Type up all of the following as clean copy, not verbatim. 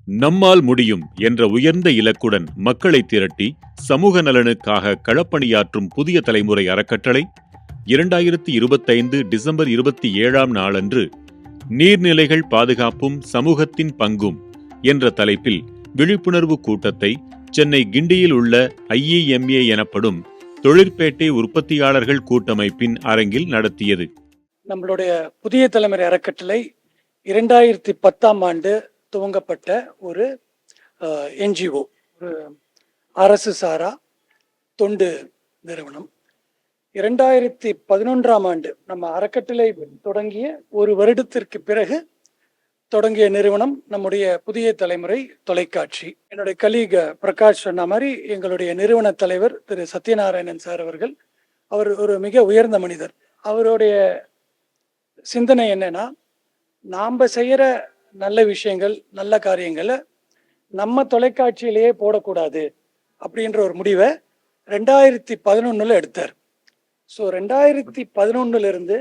நம்மால் முடியும் என்ற உயர்ந்த இலக்குடன் மக்களை திரட்டி சமூக நலனுக்காக களப்பணியாற்றும் புதிய தலைமுறை அறக்கட்டளை 2025 டிசம்பர் 27ஆம் நாளன்று நீர்நிலைகள் பாதுகாப்பும் சமூகத்தின் பங்கும் என்ற தலைப்பில் விழிப்புணர்வு கூட்டத்தை சென்னை கிண்டியில் உள்ள IEMA எனப்படும் தொழிற்பேட்டை உற்பத்தியாளர்கள் கூட்டமைப்பின் அரங்கில் நடத்தியது. நம்மளுடைய புதிய தலைமுறை அறக்கட்டளை 2010ஆம் ஆண்டு துவங்கப்பட்ட ஒரு NGO, ஒரு அரசு சாரா தொண்டு நிறுவனம். 2011ஆம் ஆண்டு நம்ம அறக்கட்டளை தொடங்கிய ஒரு வருடத்திற்கு பிறகு தொடங்கிய நிறுவனம் நம்முடைய புதிய தலைமுறை தொலைக்காட்சி. என்னுடைய கலீக் பிரகாஷ் சொன்ன மாதிரி எங்களுடைய நிறுவன தலைவர் திரு சத்யநாராயணன் சார் அவர்கள், அவர் ஒரு மிக உயர்ந்த மனிதர். அவருடைய சிந்தனை என்னன்னா, நாம் செய்யற நல்ல விஷயங்கள், நல்ல காரியங்களை நம்ம தொலைக்காட்சியிலேயே போடக்கூடாது அப்படின்ற ஒரு முடிவை 2011 எடுத்தார். ஸோ 2011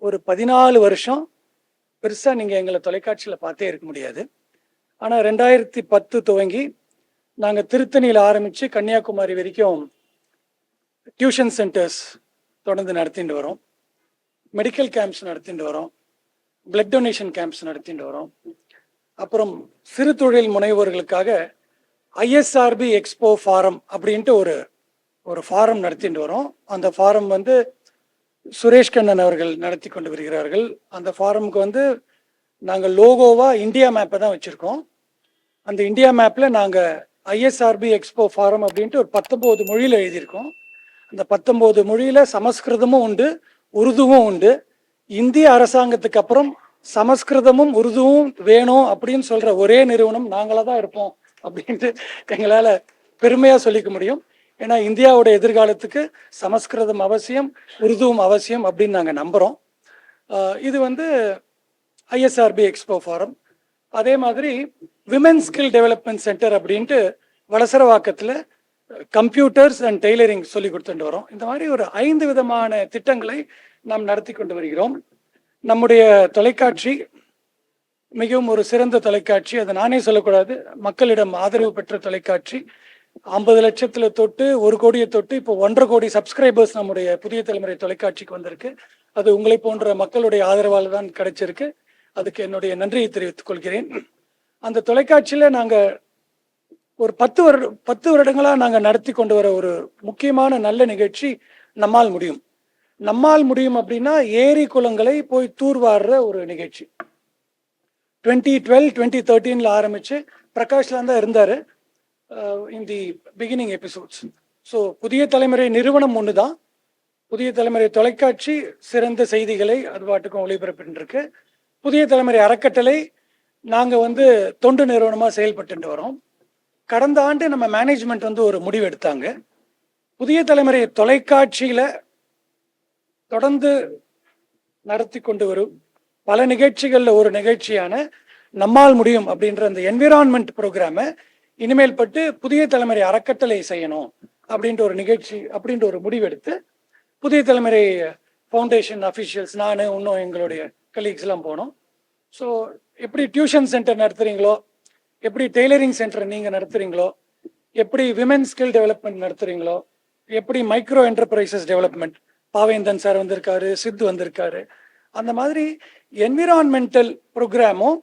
ஒரு 14 வருஷம் பெருசாக நீங்கள் எங்களை தொலைக்காட்சியில் பார்த்தே இருக்க முடியாது. ஆனால் 2010 துவங்கி நாங்கள் திருத்தணியில் ஆரம்பித்து கன்னியாகுமரி வரைக்கும் டியூஷன் சென்டர்ஸ் தொடர்ந்து நடத்திட்டு வரோம், மெடிக்கல் கேம்ப்ஸ் நடத்திட்டு வரோம், பிளட் டொனேஷன் கேம்ப்ஸ் நடத்திட்டு வரோம். அப்புறம் சிறு தொழில் முனைவோர்களுக்காக ISRB எக்ஸ்போ ஃபாரம் அப்படின்ட்டு ஒரு ஃபாரம் நடத்திட்டு வரோம். அந்த ஃபாரம் சுரேஷ் கண்ணன் அவர்கள் நடத்தி கொண்டு வருகிறார்கள். அந்த ஃபாரமுக்கு நாங்கள் லோகோவாக இந்தியா மேப்பை தான் வச்சுருக்கோம். அந்த இந்தியா மேப்பில் நாங்கள் ISRB எக்ஸ்போ ஃபாரம் அப்படின்ட்டு ஒரு 19 மொழியில் எழுதியிருக்கோம். அந்த 19 மொழியில் சமஸ்கிருதமும் உண்டு, உருதுவும் உண்டு. இந்திய அரசாங்கத்துக்கு அப்புறம் சமஸ்கிருதமும் உருதுவும் வேணும் அப்படின்னு சொல்கிற ஒரே நிறுவனம் நாங்களாக தான் இருப்போம் அப்படின்ட்டு எங்களால் பெருமையாக சொல்லிக்க முடியும். ஏன்னா இந்தியாவோட எதிர்காலத்துக்கு சமஸ்கிருதம் அவசியம், உருதுவும் அவசியம் அப்படின்னு நாங்கள் நம்புகிறோம். இது ISRB எக்ஸ்போ ஃபாரம். அதே மாதிரி விமென் ஸ்கில் டெவலப்மெண்ட் சென்டர் அப்படின்ட்டு வளசரவாக்கத்தில் கம்ப்யூட்டர்ஸ் அண்ட் டெய்லரிங் சொல்லி கொடுத்துட்டு வரோம். இந்த மாதிரி ஒரு 5 விதமான திட்டங்களை நாம் நடத்தி கொண்டு வருகிறோம். நம்முடைய தொலைக்காட்சி மிகவும் ஒரு சிறந்த தொலைக்காட்சி, அதை நானே சொல்லக்கூடாது, மக்களிடம் ஆதரவு பெற்ற தொலைக்காட்சி. 50 லட்சத்துல தொட்டு 1 கோடியை தொட்டு இப்போ 1.5 கோடி சப்ஸ்கிரைபர்ஸ் நம்முடைய புதிய தலைமுறை தொலைக்காட்சிக்கு வந்திருக்கு. அது உங்களை போன்ற மக்களுடைய ஆதரவால் தான் கிடைச்சிருக்கு. அதுக்கு என்னுடைய நன்றியை தெரிவித்துக் கொள்கிறேன். அந்த தொலைக்காட்சியில் நாங்கள் ஒரு 10 வருடங்களாக நாங்கள் நடத்தி கொண்டு வர ஒரு முக்கியமான நல்ல நிகழ்ச்சி நம்மால் முடியும். நம்மால் முடியும் அப்படின்னா ஏரி குளங்களை போய் தூர்வாடுற ஒரு நிகழ்ச்சி. 2012 2013 ஆரம்பிச்சு பிரகாஷ்லாம் தான் இருந்தார் இன் தி பிகினிங் எபிசோட்ஸ். ஸோ புதிய தலைமுறை நிறுவனம் ஒன்று தான், புதிய தலைமுறை தொலைக்காட்சி சிறந்த செய்திகளை அது பாட்டுக்கும் ஒளிபரப்பின்றிருக்கு. புதிய தலைமுறை அறக்கட்டளை நாங்கள் தொண்டு நிறுவனமாக செயல்பட்டு வரோம். கடந்த ஆண்டு நம்ம மேனேஜ்மெண்ட் ஒரு முடிவு எடுத்தாங்க. புதிய தலைமுறை தொலைக்காட்சியில் தொடர்ந்து நடத்தி கொண்டு வரும் பல நிகழ்ச்சிகளில் ஒரு நிகழ்ச்சியான நம்மால் முடியும் அப்படின்ற அந்த என்விரான்மெண்ட் ப்ரோக்ராமை இனிமேல் பட்டு புதிய தலைமுறை அறக்கட்டளை செய்யணும் அப்படின்ற ஒரு நிகழ்ச்சி, அப்படின்ற ஒரு முடிவெடுத்து புதிய தலைமுறை ஃபவுண்டேஷன் அஃபிஷியல்ஸ், நான் இன்னும் எங்களுடைய கலீக்ஸ்லாம் போனோம். ஸோ எப்படி டியூஷன் சென்டர் நடத்துகிறீங்களோ, எப்படி டெய்லரிங் சென்டர் நீங்கள் நடத்துகிறீங்களோ, எப்படி விமென் ஸ்கில் டெவலப்மெண்ட் நடத்துகிறீங்களோ, எப்படி micro enterprises development, Pavendhan sir வந்திருக்காரு, சித்து வந்திருக்காரு, அந்த மாதிரி என்விரான்மெண்டல் ப்ரோக்ராமும்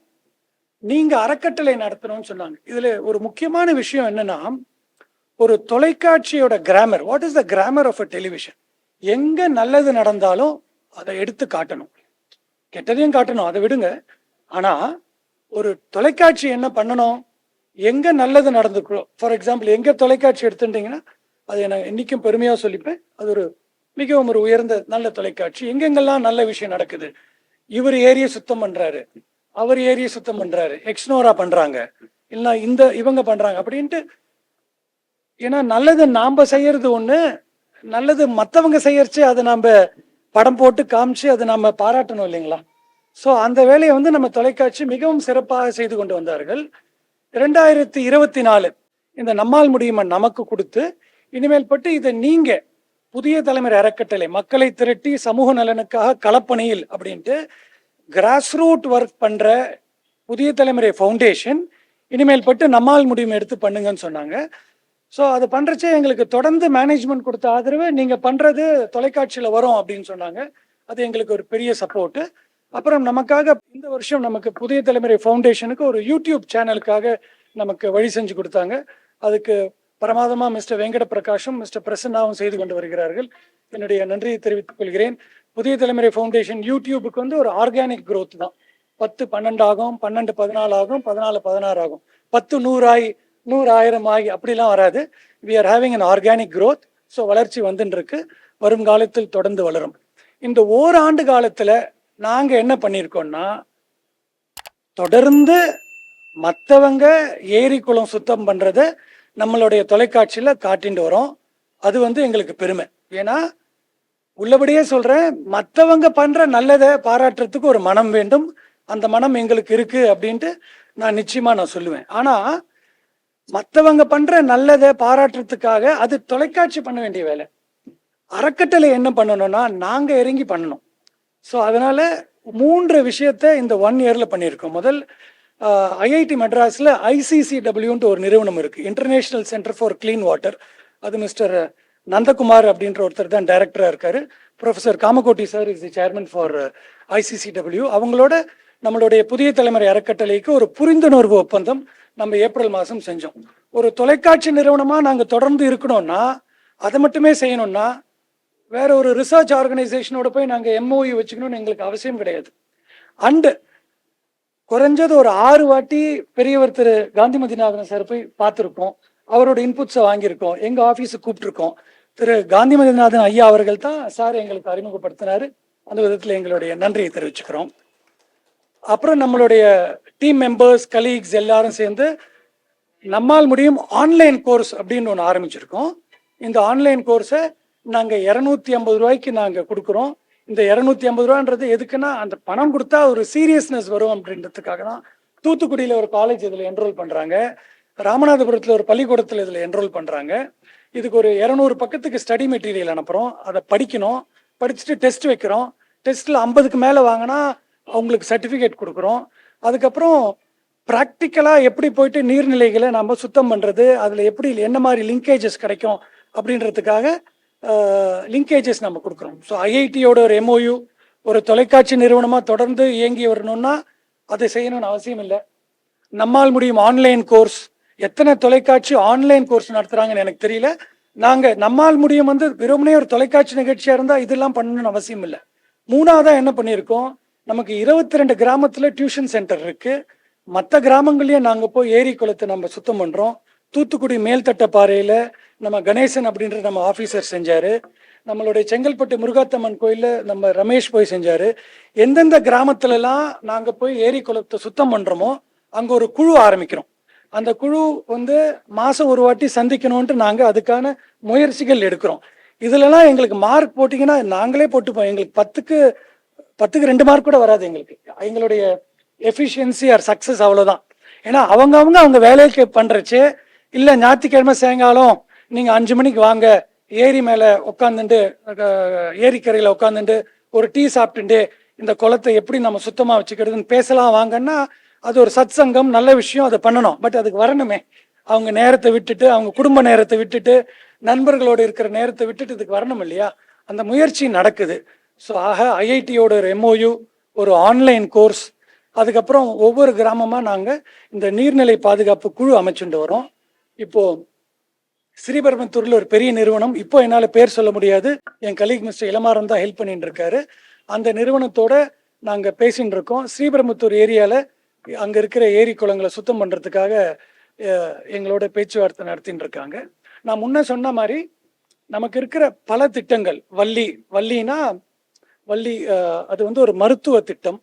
நீங்கள் அறக்கட்டளை நடத்தணும்னு சொன்னாங்க. இதில் ஒரு முக்கியமான விஷயம் என்னன்னா, ஒரு தொலைக்காட்சியோட grammar, what is the grammar of a television? எங்கே நல்லது நடந்தாலும் அதை எடுத்து காட்டணும், கெட்டதையும் காட்டணும், அதை விடுங்க. ஆனால் ஒரு தொலைக்காட்சி என்ன பண்ணணும், எங்கே நல்லது நடந்துக்கிறோம். ஃபார் எக்ஸாம்பிள் எங்கள் தொலைக்காட்சி எடுத்துட்டீங்கன்னா அதை நான் இன்னைக்கும் பெருமையாக சொல்லிப்பேன், அது ஒரு மிகவும் ஒரு உயர்ந்த நல்ல தொலைக்காட்சி. எங்கெங்கெல்லாம் நல்ல விஷயம் நடக்குது, இவர் ஏரியை சுத்தம் பண்ணுறாரு, அவர் ஏரியை சுத்தம் பண்ணுறாரு, எக்ஸ்னோரா பண்ணுறாங்க, இல்லைன்னா இவங்க பண்ணுறாங்க அப்படின்ட்டு. ஏன்னா நல்லது நாம் செய்யறது ஒன்று, நல்லது மற்றவங்க செய்யறச்சு அதை நாம் படம் போட்டு காமிச்சு அதை நாம் பாராட்டணும் இல்லைங்களா? ஸோ அந்த வேலையை நம்ம தொலைக்காட்சி மிகவும் சிறப்பாக செய்து கொண்டு வந்தார்கள். 2024 இந்த நம்மால் முடியுமா நமக்கு கொடுத்து, இனிமேல் பட்டு இதை நீங்கள் புதிய தலைமுறை அறக்கட்டளை மக்களை திரட்டி சமூக நலனுக்காக களப்பணியில் அப்படின்ட்டு கிராஸ் ரூட் ஒர்க் பண்ணுற புதிய தலைமுறை ஃபவுண்டேஷன் இனிமேல் பட்டு நம்மால் முடியும் எடுத்து பண்ணுங்கன்னு சொன்னாங்க. ஸோ அது பண்ணுறச்சே எங்களுக்கு தொடர்ந்து மேனேஜ்மெண்ட் கொடுத்த ஆதரவு, நீங்கள் பண்ணுறது தொலைக்காட்சியில் வரும் அப்படின்னு சொன்னாங்க. அது எங்களுக்கு ஒரு பெரிய சப்போர்ட்டு. அப்புறம் நமக்காக இந்த வருஷம் நமக்கு புதிய தலைமுறை ஃபவுண்டேஷனுக்கு ஒரு யூடியூப் சேனலுக்காக நமக்கு வழி செஞ்சு கொடுத்தாங்க. அதுக்கு பிரமாதமாக மிஸ்டர் வெங்கட பிரகாஷும் மிஸ்டர் பிரசன்னாவும் செய்து கொண்டு வருகிறார்கள். என்னுடைய நன்றியை தெரிவித்துக் கொள்கிறேன். புதிய தலைமுறை ஃபவுண்டேஷன் யூடியூபுக்கு வந்து ஒரு ஆர்கானிக் growth தான். 10 12 ஆகும், 12 14 ஆகும், 14 16 ஆகும், 10 100 ஆகி 100 1000 ஆகி அப்படிலாம் வராது. We are having an organic growth. So வளர்ச்சி வந்துன்னு இருக்கு, வருங்காலத்தில் தொடர்ந்து வளரும். இந்த ஓராண்டு காலத்தில் நாங்கள் என்ன பண்ணியிருக்கோம்னா, தொடர்ந்து மற்றவங்க ஏரி குளம் சுத்தம் பண்ணுறத நம்மளுடைய தொலைக்காட்சியில் காட்டிட்டு வரோம். அது வந்து எங்களுக்கு பெருமை. ஏன்னா உள்ளபடியே சொல்கிறேன், மற்றவங்க பண்ணுற நல்லதை பாராட்டுறதுக்கு ஒரு மனம் வேண்டும். அந்த மனம் எங்களுக்கு இருக்குது அப்படின்ட்டு நான் நிச்சயமாக நான் சொல்லுவேன். ஆனால் மற்றவங்க பண்ணுற நல்லதை பாராட்டுறதுக்காக அது தொலைக்காட்சி பண்ண வேண்டிய வேலை. அறக்கட்டளை என்ன பண்ணணும்னா நாங்கள் இறங்கி பண்ணணும். ஸோ அதனால் 3 விஷயத்தை இந்த 1 இயரில் பண்ணியிருக்கோம். முதல் ஐஐடி மெட்ராஸில் ஐசிசிடபிள்யூன்ட்டு ஒரு நிறுவனம் இருக்குது, international centre for clean water. அது மிஸ்டர் நந்தகுமார் அப்படின்ற ஒருத்தர் தான் டைரக்டராக இருக்கார். Professor Kamakoti sir is the chairman for ICCW. அவங்களோட நம்மளுடைய புதிய தலைமுறை அறக்கட்டளைக்கு ஒரு புரிந்துணர்வு ஒப்பந்தம் நம்ம ஏப்ரல் மாதம் செஞ்சோம். ஒரு தொலைக்காட்சி நிறுவனமாக நாங்கள் தொடர்ந்து இருக்கணும்னா, அதை மட்டுமே செய்யணும்னா வேற ஒரு ரிசர்ச் ஆர்கனைசேஷனோட போய் நாங்கள் எம்ஓஇ வச்சுக்கணும்னு எங்களுக்கு அவசியம் கிடையாது. அண்டு குறைஞ்சது ஒரு 6 வாட்டி பெரியவர் திரு காந்திமதிநாதன் சார் போய் பார்த்துருக்கோம். அவரோட இன்புட்ஸை வாங்கியிருக்கோம். எங்கள் ஆஃபீஸுக்கு கூப்பிட்டுருக்கோம். திரு காந்திமதிநாதன் ஐயா அவர்கள் தான் சார் எங்களுக்கு அறிமுகப்படுத்தினார். அந்த விதத்தில் எங்களுடைய நன்றியை தெரிவிச்சுக்கிறோம். அப்புறம் நம்மளுடைய டீம் மெம்பர்ஸ், கலீக்ஸ் எல்லாரும் சேர்ந்து நம்மால் முடியும் ஆன்லைன் கோர்ஸ் அப்படின்னு ஒன்று ஆரம்பிச்சிருக்கோம். இந்த ஆன்லைன் கோர்ஸை நாங்கள் 250 ரூபாய்க்கு நாங்கள் கொடுக்குறோம். இந்த 250 ரூபான்றது எதுக்குன்னா, அந்த பணம் கொடுத்தா ஒரு சீரியஸ்னஸ் வரும் அப்படின்றதுக்காக தான். தூத்துக்குடியில் ஒரு காலேஜ் இதில் என்ரோல் பண்ணுறாங்க, ராமநாதபுரத்தில் ஒரு பள்ளிக்கூடத்தில் இதில் என்ரோல் பண்ணுறாங்க. இதுக்கு ஒரு 200 பக்கத்துக்கு ஸ்டடி மெட்டீரியல் அனுப்புகிறோம். அதை படிக்கணும். படிச்சுட்டு டெஸ்ட் வைக்கிறோம். டெஸ்ட்டில் 50க்கு மேலே வாங்கினா அவங்களுக்கு சர்டிஃபிகேட் கொடுக்குறோம். அதுக்கப்புறம் ப்ராக்டிக்கலாக எப்படி போயிட்டு நீர்நிலைகளை நம்ம சுத்தம் பண்ணுறது, அதில் எப்படி என்ன மாதிரி லிங்கேஜஸ் கிடைக்கும் அப்படின்றதுக்காக லிங்கேஜஸ் நம்ம கொடுக்குறோம். ஸோ ஐஐடியோட ஒரு எம்ஓயு ஒரு தொலைக்காட்சி நிறுவனமாக தொடர்ந்து இயங்கி வரணும்னா அதை செய்யணும்னு அவசியம் இல்லை. நம்மால் முடியும் ஆன்லைன் கோர்ஸ், எத்தனை தொலைக்காட்சி ஆன்லைன் கோர்ஸ் நடத்துகிறாங்கன்னு எனக்கு தெரியல. நாங்கள் நம்மால் முடியும் வந்து வெறுமனே ஒரு தொலைக்காட்சி நிகழ்ச்சியாக இருந்தால் இதெல்லாம் பண்ணணும்னு அவசியம் இல்லை. 3ஆவதாக என்ன பண்ணியிருக்கோம், நமக்கு 22 கிராமத்தில் டியூஷன் சென்டர் இருக்குது. மற்ற கிராமங்களையும் நாங்கள் போய் ஏரி குளத்தை நம்ம சுத்தம் பண்ணுறோம். தூத்துக்குடி மேல்தட்டப்பாறையில் நம்ம கணேசன் அப்படின்ற நம்ம ஆஃபீஸர் செஞ்சார். நம்மளுடைய செங்கல்பட்டு முருகாத்தம்மன் கோயிலில் நம்ம ரமேஷ் போய் செஞ்சார். எந்தெந்த கிராமத்துலலாம் நாங்கள் போய் ஏரி குளத்தை சுத்தம் பண்ணுறோமோ அங்கே ஒரு குழு ஆரம்பிக்கிறோம். அந்த குழு வந்து மாதம் ஒரு வாட்டி சந்திக்கணும்ன்ட்டு நாங்கள் அதுக்கான முயற்சிகள் எடுக்கிறோம். இதிலலாம் எங்களுக்கு மார்க் போட்டிங்கன்னா நாங்களே போட்டுப்போம். எங்களுக்கு 10க்கு 2 மார்க் கூட வராது. எங்களுடைய எஃபிஷியன்சி ஆர் சக்ஸஸ் அவ்வளோதான். ஏன்னா அவங்க வேலைக்கு பண்ணுறச்சு இல்லை, ஞாயிற்றுக்கிழமை சாயங்காலம் நீங்கள் 5 மணிக்கு வாங்க, ஏரி மேலே உட்காந்துட்டு ஏரிக்கரையில் உட்காந்துட்டு ஒரு டீ சாப்பிட்டுட்டு இந்த குளத்தை எப்படி நம்ம சுத்தமாக வச்சுக்கிறதுன்னு பேசலாம் வாங்கன்னா, அது ஒரு சத் சங்கம், நல்ல விஷயம், அதை பண்ணணும். பட் அதுக்கு வரணுமே, அவங்க நேரத்தை விட்டுட்டு, அவங்க குடும்ப நேரத்தை விட்டுட்டு, நண்பர்களோடு இருக்கிற நேரத்தை விட்டுட்டு இதுக்கு வரணும் இல்லையா? அந்த முயற்சி நடக்குது. ஸோ ஆக ஐஐடியோட ஒரு எம்ஓயு, ஒரு ஆன்லைன் கோர்ஸ், அதுக்கப்புறம் ஒவ்வொரு கிராமமாக நாங்கள் இந்த நீர்நிலை பாதுகாப்பு குழு அமைச்சுட்டு வரோம். இப்போது ஸ்ரீபெரும்புத்தூரில் ஒரு பெரிய நிறுவனம், இப்போ என்னால் பேர் சொல்ல முடியாது, என் கலீக் மிஸ்டர் இளமாறன் தான் ஹெல்ப் பண்ணிட்டு இருக்காரு. அந்த நிறுவனத்தோட நாங்கள் பேசின்னு இருக்கோம். ஸ்ரீபெரும்புத்தூர் ஏரியாவில் அங்கே இருக்கிற ஏரி குளங்களை சுத்தம் பண்ணுறதுக்காக எங்களோட பேச்சுவார்த்தை நடத்தின்னு இருக்காங்க. நான் முன்ன சொன்ன மாதிரி நமக்கு இருக்கிற பல திட்டங்கள், வள்ளினா அது வந்து ஒரு மருத்துவ திட்டம்.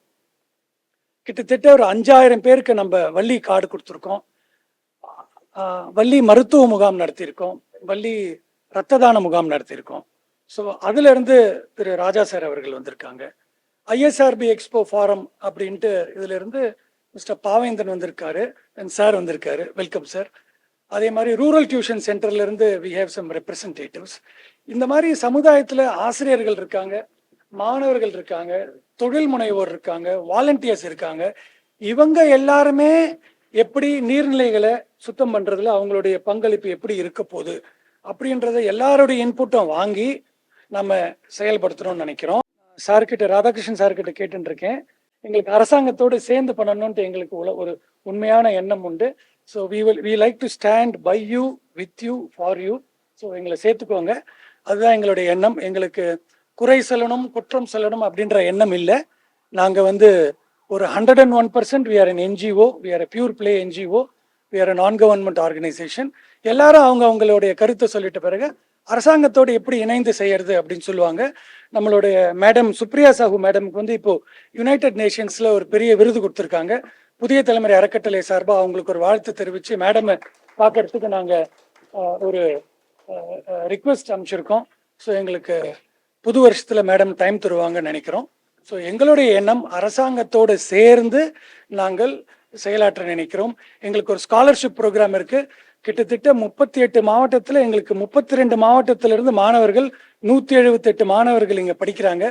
கிட்டத்தட்ட ஒரு 5000 பேருக்கு நம்ம வள்ளி கார்டு கொடுத்துருக்கோம். வள்ளி மருத்துவ முகாம் நடத்தியிருக்கோம். வள்ளி இரத்த தான முகாம் நடத்தியிருக்கோம். ஸோ அதிலிருந்து திரு ராஜா சார் அவர்கள் வந்திருக்காங்க. ஐஎஸ்ஆர்பி எக்ஸ்போ ஃபாரம் அப்படின்ட்டு இதிலிருந்து மிஸ்டர் பாவேந்தன் வந்திருக்காரு, சார் வந்திருக்காரு, வெல்கம் சார். அதே மாதிரி ரூரல் டியூஷன் சென்டர்லேருந்து வி ஹேவ் சம் ரெப்ரசன்டேட்டிவ்ஸ். இந்த மாதிரி சமுதாயத்தில் ஆசிரியர்கள் இருக்காங்க, மாணவர்கள் இருக்காங்க, தொழில் முனைவோர் இருக்காங்க, வாலண்டியர்ஸ் இருக்காங்க. இவங்க எல்லாருமே எப்படி நீர்நிலைகளை சுத்தம் பண்றதுல அவங்களுடைய பங்களிப்பு எப்படி இருக்க போகுது அப்படின்றத எல்லாருடைய இன்புட்டும் வாங்கி நம்ம செயல்படுத்தணும்னு நினைக்கிறோம். சார்கிட்ட, ராதாகிருஷ்ணன் சார்கிட்ட கேட்டுட்டு இருக்கேன். எங்களுக்கு அரசாங்கத்தோடு சேர்ந்து பண்ணணும்ட்டு எங்களுக்கு ஒரு உண்மையான எண்ணம் உண்டு. So we like to stand by you, with you, for you. So எங்களை சேர்த்துக்கோங்க. அதுதான் எங்களுடைய எண்ணம். எங்களுக்கு குறை சொல்லணும், குற்றம் சொல்லணும் அப்படின்ற எண்ணம் இல்லை. நாங்கள் ஒரு 101% we are an NGO, we are a pure play NGO, we are a non-government organization. எல்லாரும் அவங்களுடைய கருத்தை சொல்லிட்ட பிறகு அரசாங்கத்தோடு எப்படி இணைந்து செய்யறது அப்படின்னு சொல்லுவாங்க. நம்மளுடைய மேடம் சுப்ரியா சாஹூ மேடமுக்கு இப்போ யுனைடெட் நேஷன்ஸ்ல ஒரு பெரிய விருது கொடுத்துருக்காங்க. புதிய தலைமுறை அறக்கட்டளை சார்பாக அவங்களுக்கு ஒரு வாழ்த்து தெரிவித்து மேடமை பார்க்கறதுக்கு நாங்கள் ஒரு ரிக்வெஸ்ட் அமைச்சிருக்கோம். ஸோ எங்களுக்கு புது வருஷத்தில் மேடம் டைம் தருவாங்கன்னு நினைக்கிறோம். ஸோ எங்களுடைய எண்ணம் அரசாங்கத்தோடு சேர்ந்து நாங்கள் செயலாற்ற நினைக்கிறோம். எங்களுக்கு ஒரு ஸ்காலர்ஷிப் ப்ரோக்ராம் இருக்குது. கிட்டத்தட்ட 38 மாவட்டத்தில் எங்களுக்கு 32 மாவட்டத்திலிருந்து மாணவர்கள் 178 மாணவர்கள் இங்கே படிக்கிறாங்க.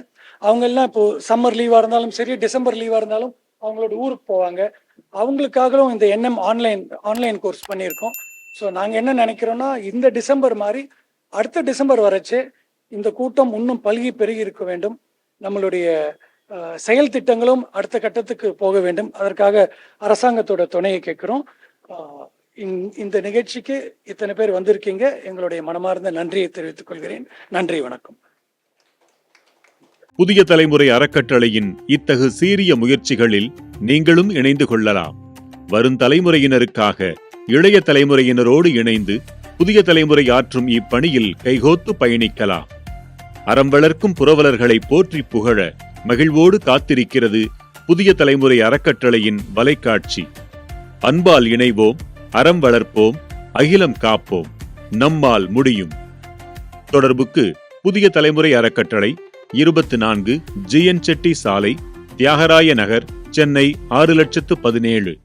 அவங்கெல்லாம் இப்போது சம்மர் லீவாக இருந்தாலும் சரி, டிசம்பர் லீவாக இருந்தாலும் அவங்களோட ஊருக்கு போவாங்க. அவங்களுக்காகவும் இந்த எண்ணம் ஆன்லைன் கோர்ஸ் பண்ணியிருக்கோம். ஸோ நாங்கள் என்ன நினைக்கிறோன்னா, இந்த டிசம்பர் மாதிரி அடுத்த டிசம்பர் வரைச்சு இந்த கூட்டம் இன்னும் பல்கி பெருகி இருக்க வேண்டும். நம்மளுடைய செயல் திட்டங்களும் அடுத்த கட்டத்துக்கு போக வேண்டும். அதற்காக அரசாங்கத்தோட துணையை கேட்குறோம். இந்த நிகழ்ச்சிக்கு இத்தனை பேர் வந்திருக்கீங்க. எங்களுடைய மனமார்ந்த நன்றியை தெரிவித்துக் கொள்கிறேன். நன்றி, வணக்கம். புதிய தலைமுறை அறக்கட்டளையின் இத்தகு சீரிய முயற்சிகளில் நீங்களும் இணைந்து கொள்ளலாம். வரும் தலைமுறையினருக்காக இளைய தலைமுறையினரோடு இணைந்து புதிய தலைமுறை ஆற்றும் இப்பணியில் கைகோத்து பயணிக்கலாம். அறம் வளர்க்கும் புரவலர்களை போற்றி புகழ மகிழ்வோடு காத்திருக்கிறது புதிய தலைமுறை அறக்கட்டளையின் வலைக்காட்சி. அன்பால் இணைவோம், அறம் வளர்ப்போம், அகிலம் காப்போம், நம்மால் முடியும். தொடர்புக்கு புதிய தலைமுறை அறக்கட்டளை, 24 GN செட்டி சாலை, தியாகராய நகர், சென்னை 6017.